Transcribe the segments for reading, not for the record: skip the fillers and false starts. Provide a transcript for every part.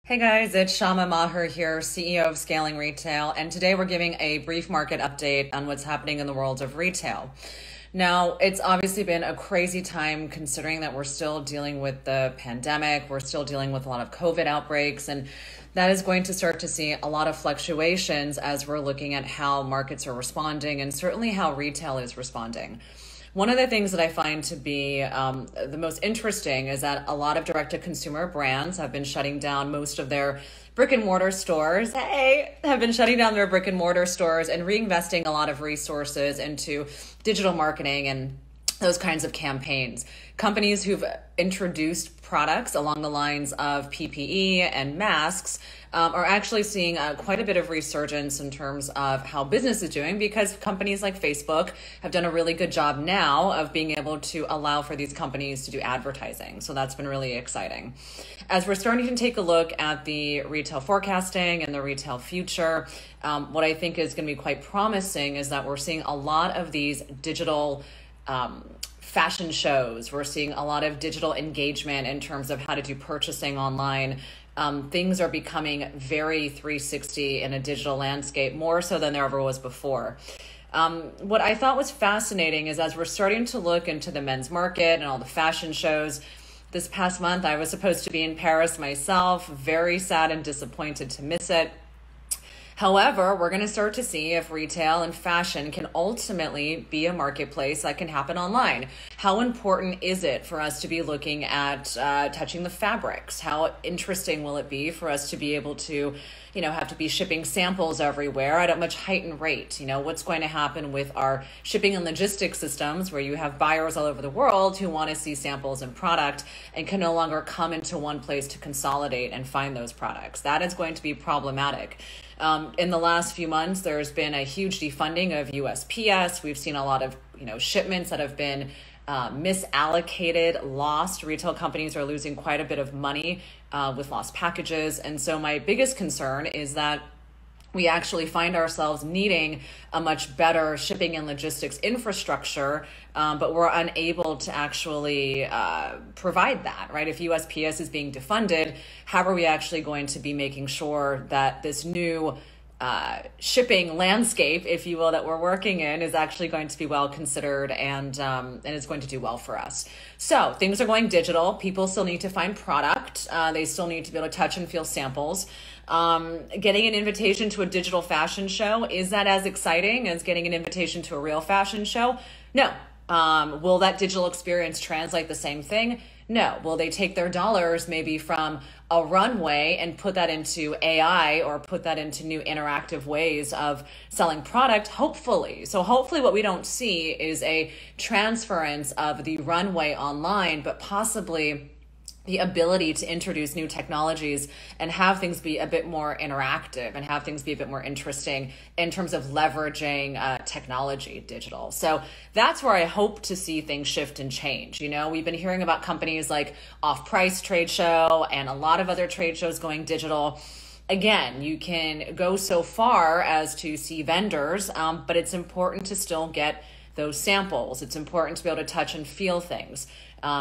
Hey guys, it's Syama Maher here, CEO of Scaling Retail, and today we're giving a brief market update on what's happening in the world of retail. Now, it's obviously been a crazy time considering that we're still dealing with the pandemic, we're still dealing with a lot of COVID outbreaks, and that is going to start to see a lot of fluctuations as we're looking at how markets are responding and certainly how retail is responding. One of the things that I find to be the most interesting is that a lot of direct-to-consumer brands have been shutting down most of their brick and mortar stores. Have been shutting down their brick and mortar stores and reinvesting a lot of resources into digital marketing and those kinds of campaigns. Companies who've introduced products along the lines of PPE and masks are actually seeing quite a bit of resurgence in terms of how business is doing, because companies like Facebook have done a really good job now of being able to allow for these companies to do advertising. So that's been really exciting. As we're starting to take a look at the retail forecasting and the retail future, what I think is going to be quite promising is that we're seeing a lot of these digital fashion shows. We're seeing a lot of digital engagement in terms of how to do purchasing online. Things are becoming very 360 in a digital landscape, more so than there ever was before. What I thought was fascinating is as we're starting to look into the men's market and all the fashion shows, this past month I was supposed to be in Paris myself, very sad and disappointed to miss it. However, we're going to start to see if retail and fashion can ultimately be a marketplace that can happen online. How important is it for us to be looking at touching the fabrics? How interesting will it be for us to be able to, have to be shipping samples everywhere at a much heightened rate? What's going to happen with our shipping and logistics systems where you have buyers all over the world who want to see samples and product and can no longer come into one place to consolidate and find those products? That is going to be problematic. In the last few months, there's been a huge defunding of USPS. We've seen a lot of, shipments that have been misallocated, lost. Retail companies are losing quite a bit of money with lost packages. And so my biggest concern is that we actually find ourselves needing a much better shipping and logistics infrastructure, but we're unable to actually provide that, right? If USPS is being defunded, how are we actually going to be making sure that this new shipping landscape, if you will, that we're working in is actually going to be well considered and it's going to do well for us? So things are going digital. People still need to find product. They still need to be able to touch and feel samples. Getting an invitation to a digital fashion show, is that as exciting as getting an invitation to a real fashion show? No. Will that digital experience translate the same thing? No. Will they take their dollars maybe from a runway and put that into AI or put that into new interactive ways of selling product? Hopefully. So hopefully what we don't see is a transference of the runway online, but possibly the ability to introduce new technologies and have things be a bit more interactive and have things be a bit more interesting in terms of leveraging technology, digital. So that's where I hope to see things shift and change. We've been hearing about companies like Off Price Trade Show and a lot of other trade shows going digital. Again, you can go so far as to see vendors, but it's important to still get those samples. It's important to be able to touch and feel things.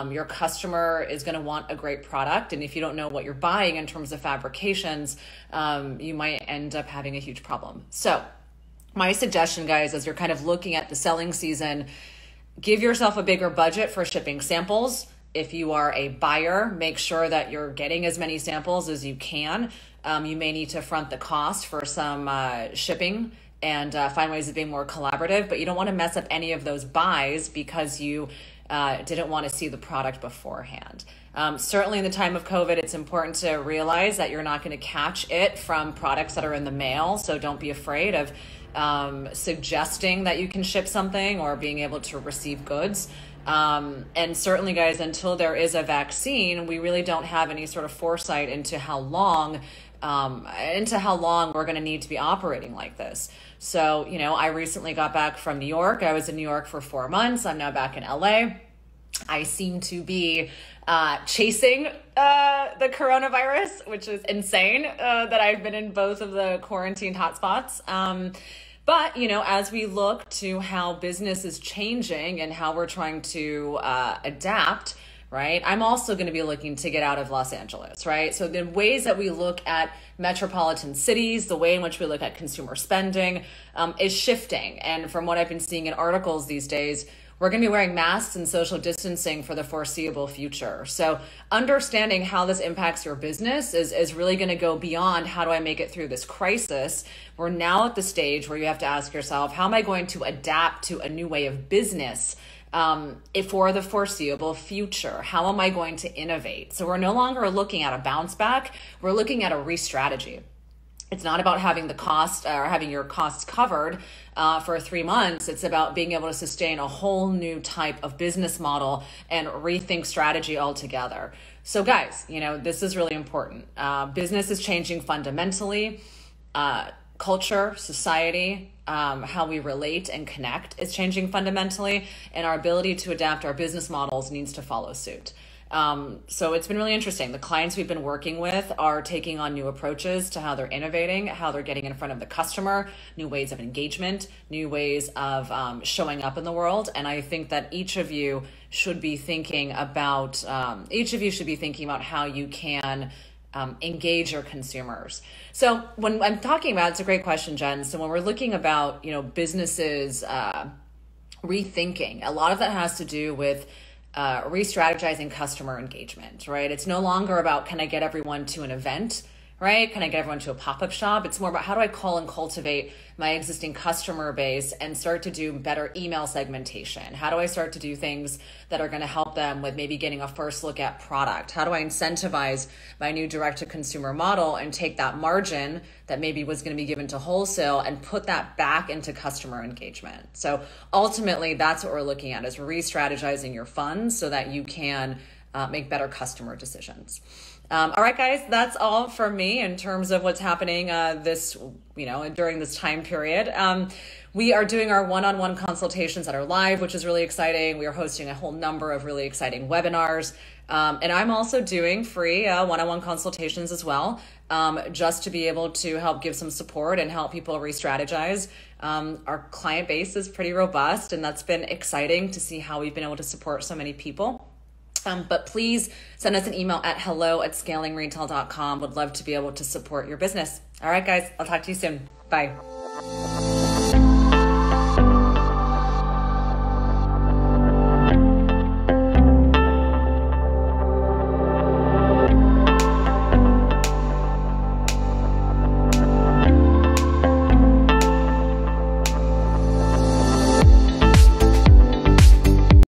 Your customer is going to want a great product, and if you don't know what you're buying in terms of fabrications, you might end up having a huge problem. So my suggestion, guys, as you're kind of looking at the selling season, give yourself a bigger budget for shipping samples. If you are a buyer, make sure that you're getting as many samples as you can. You may need to front the cost for some shipping and find ways of being more collaborative, but you don't want to mess up any of those buys because you didn't want to see the product beforehand. Certainly in the time of COVID, it's important to realize that you're not going to catch it from products that are in the mail. So don't be afraid of suggesting that you can ship something or being able to receive goods. And certainly, guys, until there is a vaccine, we really don't have any sort of foresight into how long we're going to need to be operating like this. So, I recently got back from New York. I was in New York for 4 months. I'm now back in LA. I seem to be chasing the coronavirus, which is insane that I've been in both of the quarantined hotspots. But, as we look to how business is changing and how we're trying to adapt, right? I'm also going to be looking to get out of Los Angeles, right? So the ways that we look at metropolitan cities, the way in which we look at consumer spending is shifting. And from what I've been seeing in articles these days, we're going to be wearing masks and social distancing for the foreseeable future. So understanding how this impacts your business is really going to go beyond how do I make it through this crisis. We're now at the stage where you have to ask yourself, how am I going to adapt to a new way of business for the foreseeable future? How am I going to innovate? So we're no longer looking at a bounce back. We're looking at a re-strategy. It's not about having the cost or having your costs covered for 3 months. It's about being able to sustain a whole new type of business model and rethink strategy altogether. So guys, this is really important. Business is changing fundamentally. Culture, society, how we relate and connect is changing fundamentally, and our ability to adapt our business models needs to follow suit. So it's been really interesting. The clients we've been working with are taking on new approaches to how they're innovating, how they're getting in front of the customer, new ways of engagement, new ways of showing up in the world. And I think that each of you should be thinking about how you can engage your consumers. So when I'm talking about, it's a great question, Jen. So when we're looking about, businesses rethinking, a lot of that has to do with re-strategizing customer engagement, right? It's no longer about, can I get everyone to an event, right? Can I get everyone to a pop-up shop? It's more about, how do I call and cultivate my existing customer base and start to do better email segmentation? How do I start to do things that are going to help them with maybe getting a first look at product? How do I incentivize my new direct-to-consumer model and take that margin that maybe was going to be given to wholesale and put that back into customer engagement? So ultimately, that's what we're looking at, is re-strategizing your funds so that you can make better customer decisions. All right, guys, that's all from me in terms of what's happening during this time period. We are doing our one-on-one consultations that are live, which is really exciting. We are hosting a whole number of really exciting webinars. And I'm also doing free one-on-one consultations as well, just to be able to help give some support and help people re-strategize. Our client base is pretty robust, and that's been exciting to see how we've been able to support so many people. But please send us an email at hello@scalingretail.com. Would love to be able to support your business. All right, guys, I'll talk to you soon. Bye.